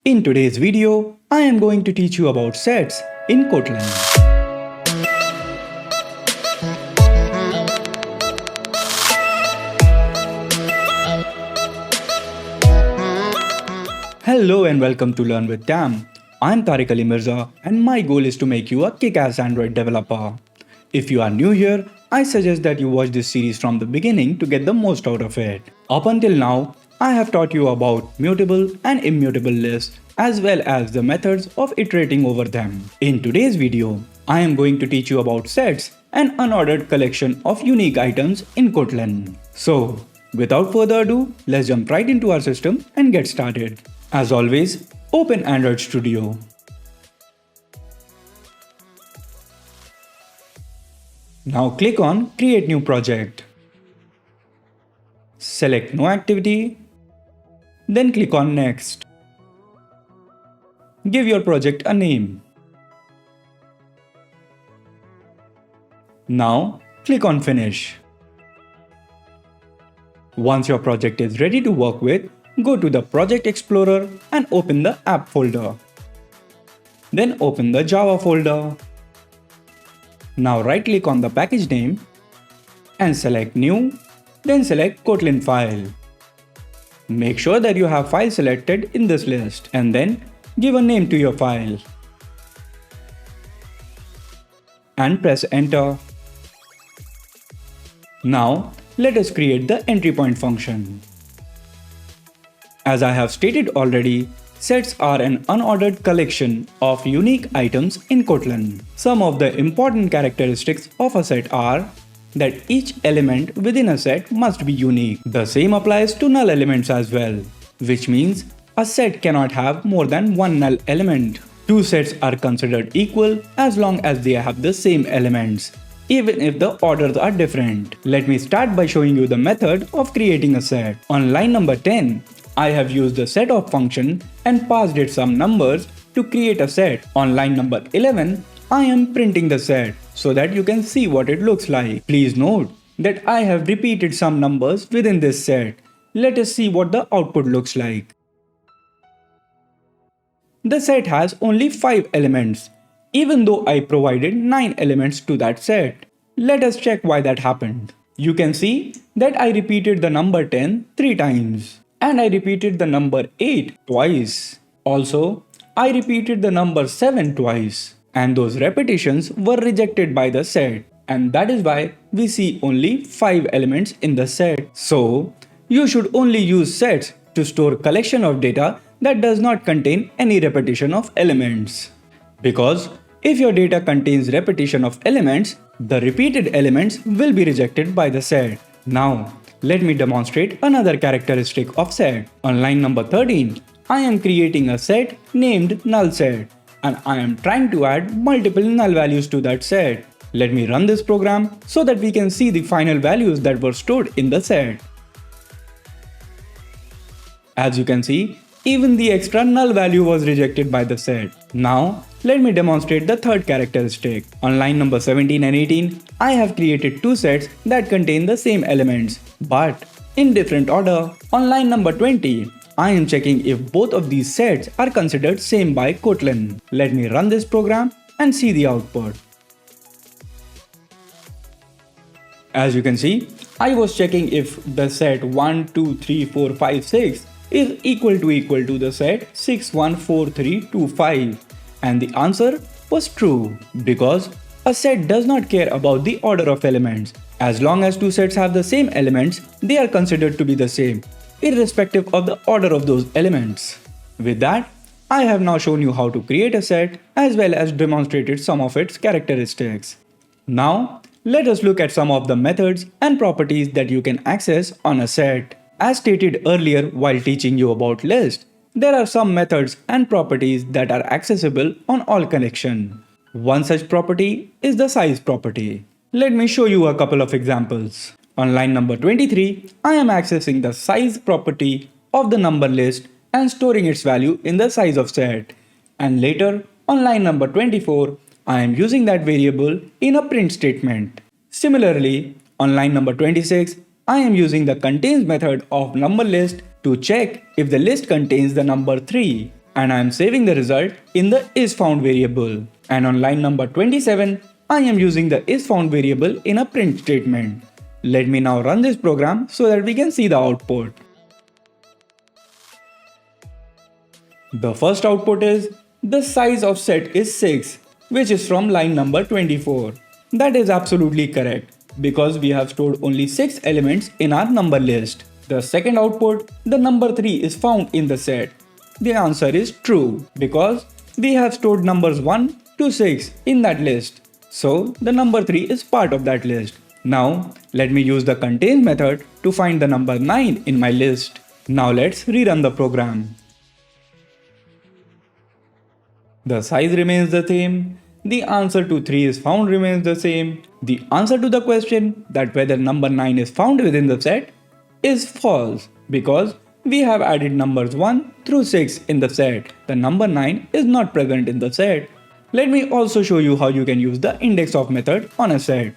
In today's video, I am going to teach you about sets in Kotlin. Hello and welcome to Learn with Tam. I'm Tariq Ali Mirza and my goal is to make you a kick-ass Android developer. If you are new here, I suggest that you watch this series from the beginning to get the most out of it. Up until now, I have taught you about mutable and immutable lists as well as the methods of iterating over them. In today's video, I am going to teach you about sets, an unordered collection of unique items in Kotlin. So, without further ado, let's jump right into our system and get started. As always, open Android Studio. Now click on Create New Project. Select No Activity. Then click on Next. Give your project a name. Now click on Finish. Once your project is ready to work with, go to the Project Explorer and open the App folder. Then open the Java folder. Now right-click on the package name and select New, then select Kotlin file. Make sure that you have file selected in this list and then give a name to your file. And press Enter. Now let us create the entry point function. As I have stated already, sets are an unordered collection of unique items in Kotlin. Some of the important characteristics of a set are that each element within a set must be unique. The same applies to null elements as well, which means a set cannot have more than one null element. Two sets are considered equal as long as they have the same elements, even if the orders are different. Let me start by showing you the method of creating a set. On line number 10, I have used the setOf function and passed it some numbers to create a set. On line number 11, I am printing the set so that you can see what it looks like. Please note that I have repeated some numbers within this set. Let us see what the output looks like. The set has only 5 elements, even though I provided 9 elements to that set. Let us check why that happened. You can see that I repeated the number 10 3 times. And I repeated the number 8 twice. Also, I repeated the number 7 twice. And those repetitions were rejected by the set. And that is why we see only 5 elements in the set. So, you should only use sets to store collection of data that does not contain any repetition of elements. Because if your data contains repetition of elements, the repeated elements will be rejected by the set. Now, let me demonstrate another characteristic of set. On line number 13, I am creating a set named nullSet and I am trying to add multiple null values to that set. Let me run this program so that we can see the final values that were stored in the set. As you can see, even the extra null value was rejected by the set. Now, let me demonstrate the third characteristic. On line number 17 and 18, I have created two sets that contain the same elements, but in different order. On line number 20, I am checking if both of these sets are considered same by Kotlin. Let me run this program and see the output. As you can see, I was checking if the set 1, 2, 3, 4, 5, 6 is equal to the set 6, 1, 4, 3, 2, 5. And the answer was true because a set does not care about the order of elements. As long as two sets have the same elements, they are considered to be the same, irrespective of the order of those elements. With that, I have now shown you how to create a set as well as demonstrated some of its characteristics. Now, let us look at some of the methods and properties that you can access on a set. As stated earlier while teaching you about lists, there are some methods and properties that are accessible on all connection. One such property is the size property. Let me show you a couple of examples. On line number 23, I am accessing the size property of the number list and storing its value in the size of set. And later, on line number 24, I am using that variable in a print statement. Similarly, on line number 26, I am using the contains method of number list to check if the list contains the number 3. and I am saving the result in the isFound variable. And on line number 27, I am using the isFound variable in a print statement. Let me now run this program so that we can see the output. The first output is the size of set is 6, which is from line number 24. That is absolutely correct because we have stored only 6 elements in our number list. The second output, the number 3 is found in the set. The answer is true because we have stored numbers 1 to 6 in that list. So the number 3 is part of that list. Now let me use the contains method to find the number 9 in my list. Now let's rerun the program. The size remains the same. The answer to 3 is found remains the same. The answer to the question that whether number 9 is found within the set is false because we have added numbers 1 through 6 in the set. The number 9 is not present in the set. Let me also show you how you can use the index of method on a set.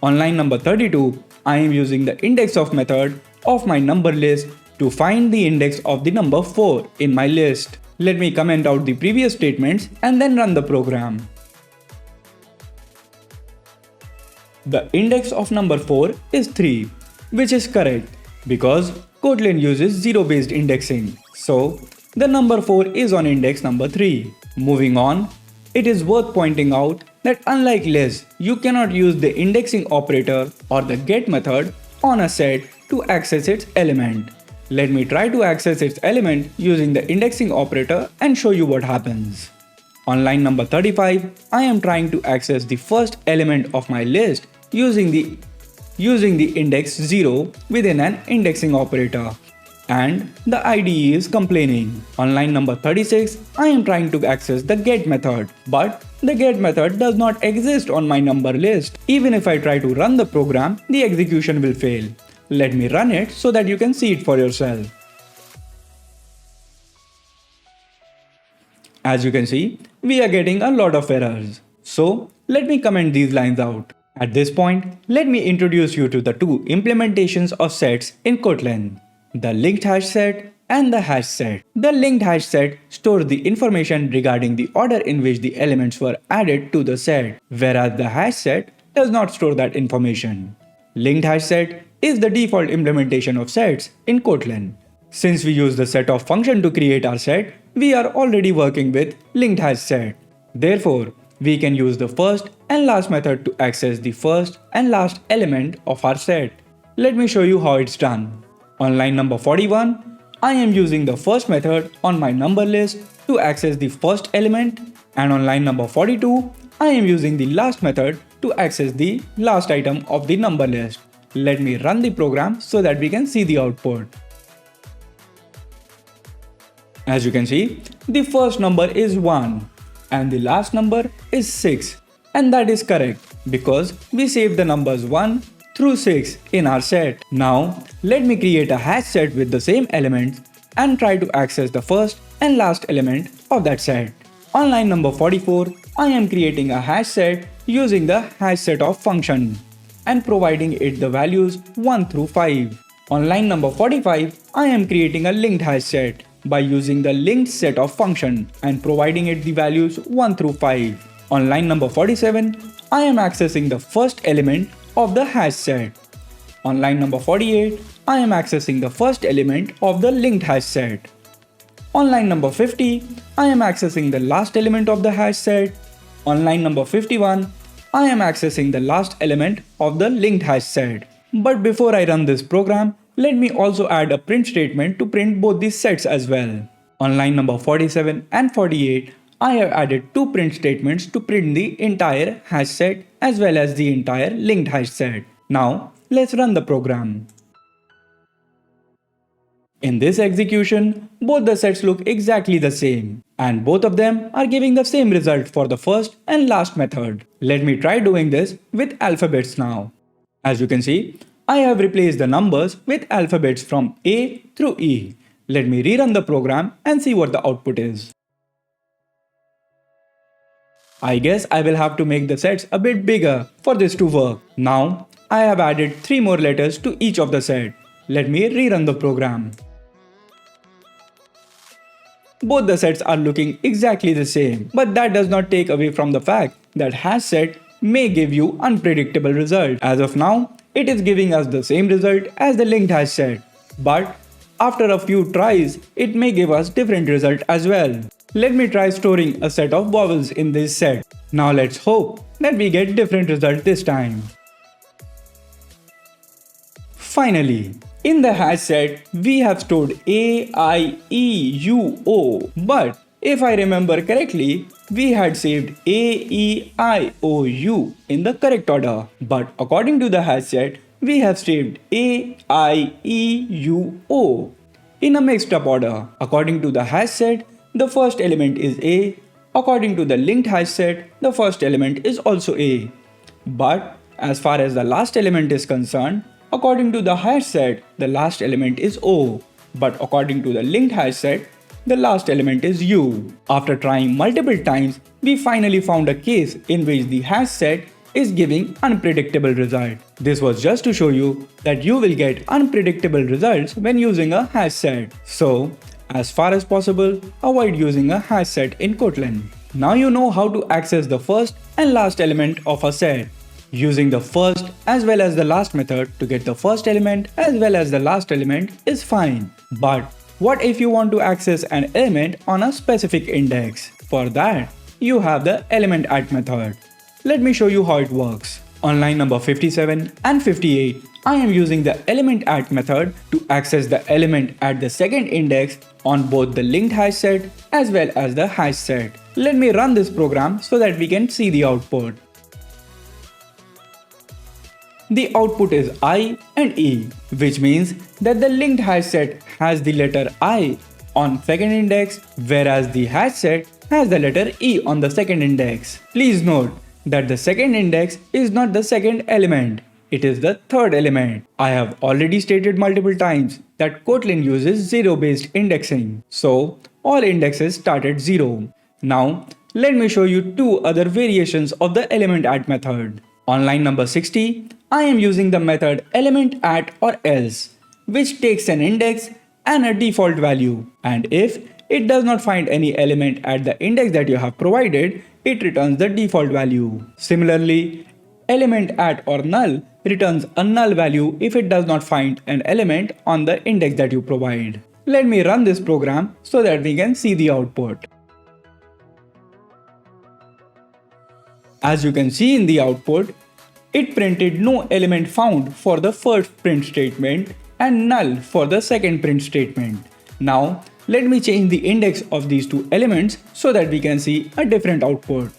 On line number 32, I am using the index of method of my number list to find the index of the number 4 in my list. Let me comment out the previous statements and then run the program. The index of number 4 is 3, which is correct because Kotlin uses zero-based indexing. So, the number 4 is on index number 3. Moving on, it is worth pointing out that unlike list, you cannot use the indexing operator or the get method on a set to access its element. Let me try to access its element using the indexing operator and show you what happens. On line number 35, I am trying to access the first element of my list using the index 0 within an indexing operator. And the IDE is complaining. On line number 36, I am trying to access the get method, but the get method does not exist on my number list. Even if I try to run the program, the execution will fail. Let me run it so that you can see it for yourself. As you can see, we are getting a lot of errors. So let me comment these lines out. At this point, let me introduce you to the two implementations of sets in Kotlin. The linked hash set and the hash set. The linked hash set stores the information regarding the order in which the elements were added to the set, whereas the hash set does not store that information. Linked hash set is the default implementation of sets in Kotlin. Since we use the set_of function to create our set, we are already working with linked hash set. Therefore, we can use the first and last method to access the first and last element of our set. Let me show you how it's done. On line number 41, I am using the first method on my number list to access the first element, and on line number 42, I am using the last method to access the last item of the number list. Let me run the program so that we can see the output. As you can see, the first number is 1 and the last number is 6, and that is correct because we saved the numbers 1 through 6 in our set. Now, let me create a hash set with the same elements and try to access the first and last element of that set. On line number 44, I am creating a hash set using the hash set_of function and providing it the values 1 through 5. On line number 45, I am creating a linked hash set by using the linked set_of function and providing it the values 1 through 5. On line number 47, I am accessing the first element of the hash set. On line number 48, I am accessing the first element of the linked hash set. On line number 50, I am accessing the last element of the hash set. On line number 51, I am accessing the last element of the linked hash set. But before I run this program, let me also add a print statement to print both these sets as well. On line number 47 and 48, I have added two print statements to print the entire hash set as well as the entire linked hash set. Now, let's run the program. In this execution, both the sets look exactly the same, and both of them are giving the same result for the first and last method. Let me try doing this with alphabets now. As you can see, I have replaced the numbers with alphabets from A through E. Let me rerun the program and see what the output is. I guess I will have to make the sets a bit bigger for this to work. Now, I have added 3 more letters to each of the set. Let me rerun the program. both the sets are looking exactly the same. But that does not take away from the fact that hash set may give you unpredictable result. As of now, it is giving us the same result as the linked hash set. But after a few tries, it may give us different result as well. Let me try storing a set of vowels in this set. Now let's hope that we get different result this time. Finally, in the hash set, we have stored A, I, E, U, O. But if I remember correctly, we had saved A, E, I, O, U in the correct order. But according to the hash set, we have saved A, I, E, U, O in a mixed up order. According to the hash set, the first element is A. According to the linked hash set, the first element is also A. But as far as the last element is concerned, according to the hash set, the last element is O. But according to the linked hash set, the last element is U. After trying multiple times, we finally found a case in which the hash set is giving unpredictable result. This was just to show you that you will get unpredictable results when using a hash set. So, as far as possible, avoid using a hash set in Kotlin. Now you know how to access the first and last element of a set. Using the first as well as the last method to get the first element as well as the last element is fine. But what if you want to access an element on a specific index? For that, you have the element at method. Let me show you how it works. On line number 57 and 58, I am using the element at method to access the element at the second index on both the linked hash set as well as the hash set. Let me run this program so that we can see the output. The output is I and E, which means that the linked hash set has the letter I on second index, whereas the hash set has the letter E on the second index. Please note that the second index is not the second element, it is the third element. I have already stated multiple times that Kotlin uses zero-based indexing, so all indexes start at 0. Now, let me show you two other variations of the element at method. On line number 60, I am using the method element at or else, which takes an index and a default value, and if it does not find any element at the index that you have provided, it returns the default value. Similarly, element at or null returns a null value if it does not find an element on the index that you provide. Let me run this program so that we can see the output. As you can see in the output, it printed no element found for the first print statement and null for the second print statement. Now, let me change the index of these two elements so that we can see a different output.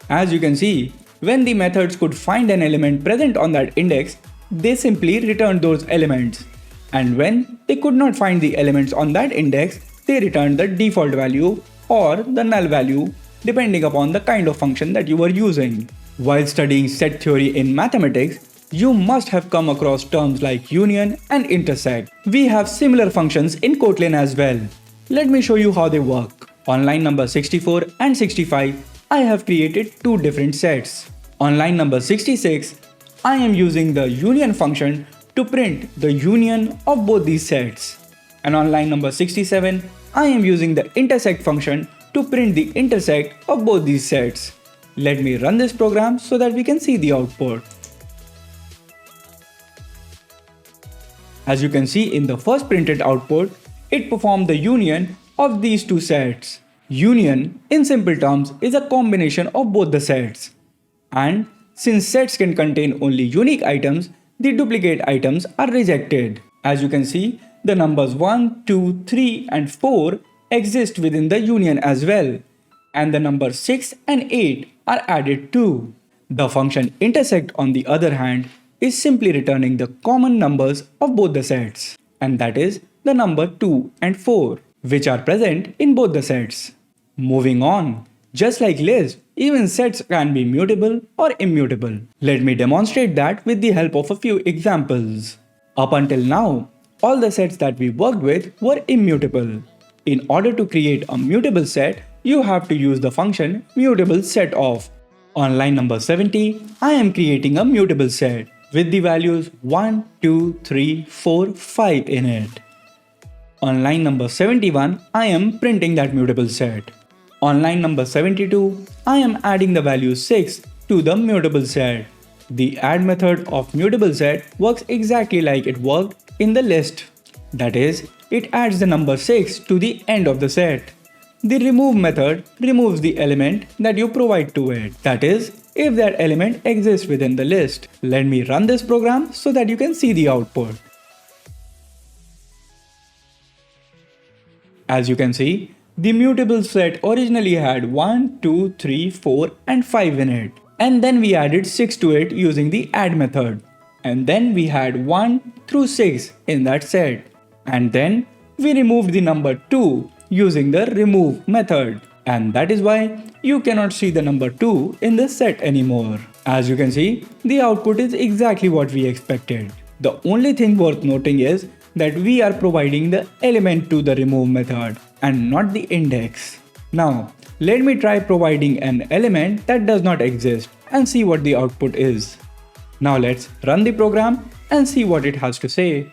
As you can see, when the methods could find an element present on that index, they simply returned those elements. And when they could not find the elements on that index, they returned the default value or the null value depending upon the kind of function that you were using. While studying set theory in mathematics, you must have come across terms like union and intersect. We have similar functions in Kotlin as well. Let me show you how they work. On line number 64 and 65, I have created two different sets. On line number 66, I am using the union function to print the union of both these sets. And on line number 67, I am using the intersect function to print the intersect of both these sets. Let me run this program so that we can see the output. As you can see in the first printed output, it performed the union of these two sets. Union, in simple terms, is a combination of both the sets. And since sets can contain only unique items, the duplicate items are rejected. As you can see, the numbers 1, 2, 3 and 4 exist within the union as well. And the numbers 6 and 8 are added too. The function intersect, on the other hand, is simply returning the common numbers of both the sets, and that is the number 2 and 4, which are present in both the sets. Moving on, just like list, even sets can be mutable or immutable. Let me demonstrate that with the help of a few examples. Up until now, all the sets that we worked with were immutable. In order to create a mutable set, you have to use the function mutable setof. On line number 70, I am creating a mutable set with the values 1, 2, 3, 4, 5 in it. On line number 71, I am printing that mutable set. On line number 72, I am adding the value 6 to the mutable set. The add method of mutable set works exactly like it worked in the list. That is, it adds the number 6 to the end of the set. The remove method removes the element that you provide to it. That is, if that element exists within the list. Let me run this program so that you can see the output. As you can see, the mutable set originally had 1, 2, 3, 4 and 5 in it. And then we added 6 to it using the add method. And then we had 1 through 6 in that set. And then we removed the number 2 using the remove method. And that is why you cannot see the number 2 in the set anymore. As you can see, the output is exactly what we expected. The only thing worth noting is that we are providing the element to the remove method and not the index. Now, let me try providing an element that does not exist and see what the output is. Now let's run the program and see what it has to say.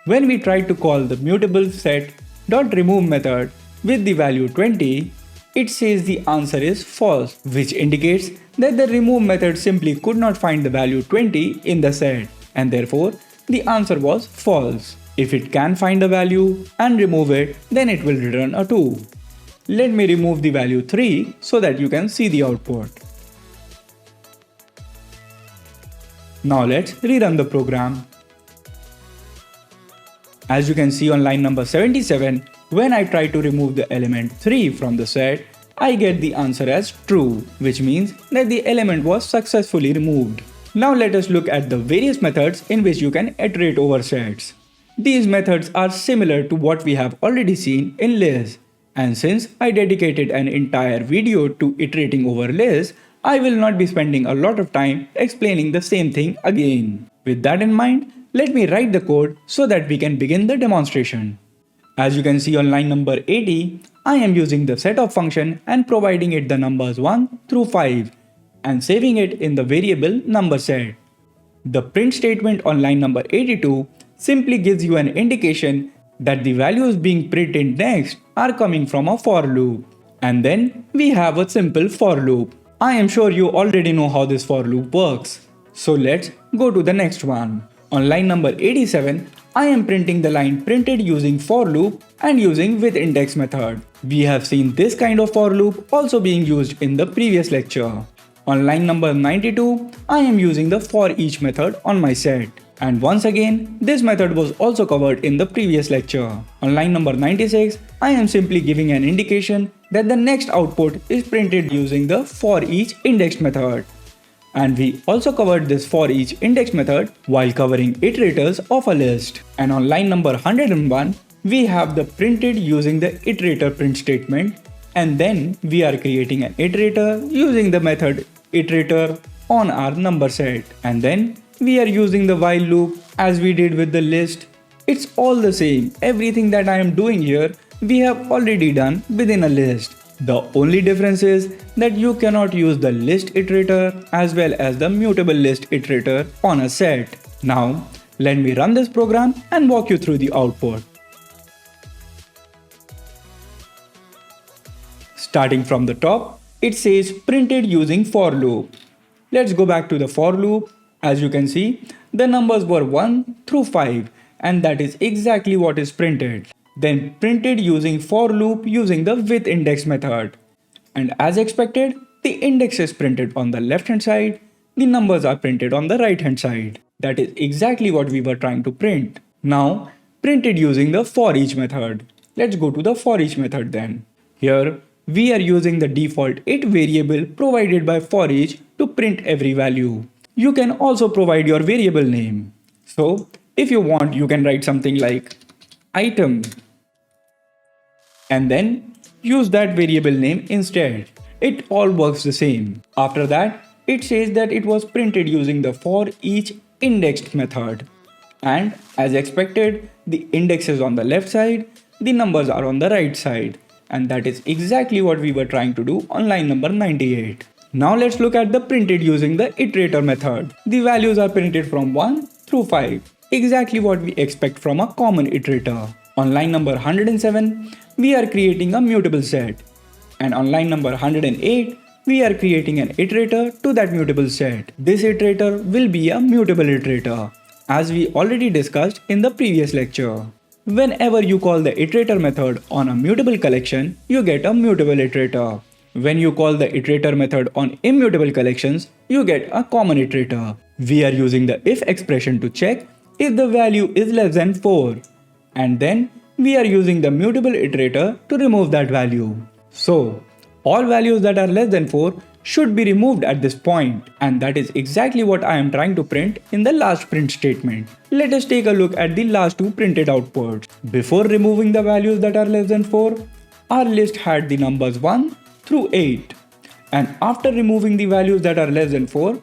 When we try to call the mutable set.remove method with the value 20, it says the answer is false, which indicates that the remove method simply could not find the value 20 in the set, and therefore the answer was false. If it can find a value and remove it, then it will return a 2. Let me remove the value 3 so that you can see the output. Now let's rerun the program. As you can see on line number 77, when I try to remove the element 3 from the set, I get the answer as true, which means that the element was successfully removed. Now let us look at the various methods in which you can iterate over sets. These methods are similar to what we have already seen in lists. And since I dedicated an entire video to iterating over lists, I will not be spending a lot of time explaining the same thing again. With that in mind, let me write the code so that we can begin the demonstration. As you can see on line number 80, I am using the setup function and providing it the numbers 1 through 5 and saving it in the variable number set. The print statement on line number 82 simply gives you an indication that the values being printed next are coming from a for loop. And then we have a simple for loop. I am sure you already know how this for loop works. So let's go to the next one. On line number 87, I am printing the line printed using for loop and using with index method. We have seen this kind of for loop also being used in the previous lecture. On line number 92, I am using the for each method on my set. And once again, this method was also covered in the previous lecture. On line number 96, I am simply giving an indication that the next output is printed using the for each indexed method. And we also covered this for each index method while covering iterators of a list. And on line number 101, we have the printed using the iterator print statement, and then we are creating an iterator using the method iterator on our number set. And then we are using the while loop as we did with the list. It's all the same. Everything that I am doing here, we have already done within a list. The only difference is that you cannot use the list iterator as well as the mutable list iterator on a set. Now, let me run this program and walk you through the output. Starting from the top, it says printed using for loop. Let's go back to the for loop. As you can see, the numbers were 1 through 5, and that is exactly what is printed. Then printed using for loop using the with index method. And as expected, the index is printed on the left hand side, the numbers are printed on the right hand side. That is exactly what we were trying to print. Now, printed using the for each method. Let's go to the for each method then. Here, we are using the default it variable provided by for each to print every value. You can also provide your variable name. So, if you want, you can write something like item and then use that variable name instead. It all works the same. After that, it says that it was printed using the for each indexed method. And as expected, the index is on the left side, the numbers are on the right side. And that is exactly what we were trying to do on line number 98. Now let's look at the printed using the iterator method. The values are printed from 1 through 5. exactly what we expect from a common iterator. On line number 107, we are creating a mutable set. And on line number 108, we are creating an iterator to that mutable set. This iterator will be a mutable iterator, as we already discussed in the previous lecture. Whenever you call the iterator method on a mutable collection, you get a mutable iterator. When you call the iterator method on immutable collections, you get a common iterator. We are using the if expression to check if the value is less than 4. And then we are using the mutable iterator to remove that value. So, all values that are less than 4 should be removed at this point, and that is exactly what I am trying to print in the last print statement. Let us take a look at the last two printed outputs. Before removing the values that are less than 4, our list had the numbers 1 through 8. And after removing the values that are less than 4,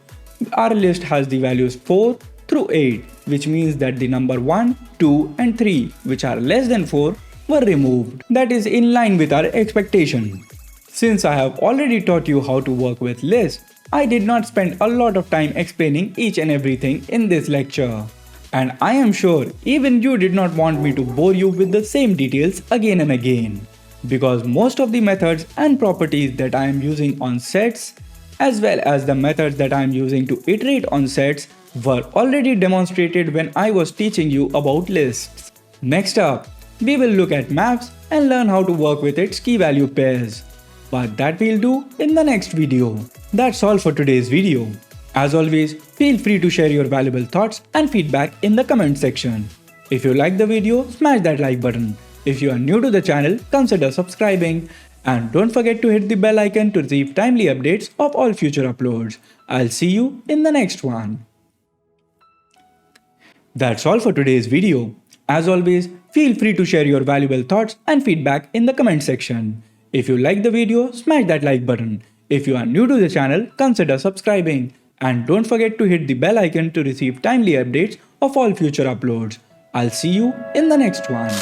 our list has the values 4 through 8, which means that the number 1, 2 and 3, which are less than 4, were removed. That is in line with our expectation. Since I have already taught you how to work with lists, I did not spend a lot of time explaining each and everything in this lecture. And I am sure even you did not want me to bore you with the same details again and again. Because most of the methods and properties that I am using on sets, as well as the methods that I am using to iterate on sets, were already demonstrated when I was teaching you about lists. Next up, we will look at maps and learn how to work with its key value pairs. But that we'll do in the next video. That's all for today's video. As always, feel free to share your valuable thoughts and feedback in the comment section. If you like the video, smash that like button. If you are new to the channel, consider subscribing. And don't forget to hit the bell icon to receive timely updates of all future uploads. I'll see you in the next one. That's all for today's video. As always, feel free to share your valuable thoughts and feedback in the comment section. If you like the video, smash that like button. If you are new to the channel, consider subscribing. And don't forget to hit the bell icon to receive timely updates of all future uploads. I'll see you in the next one.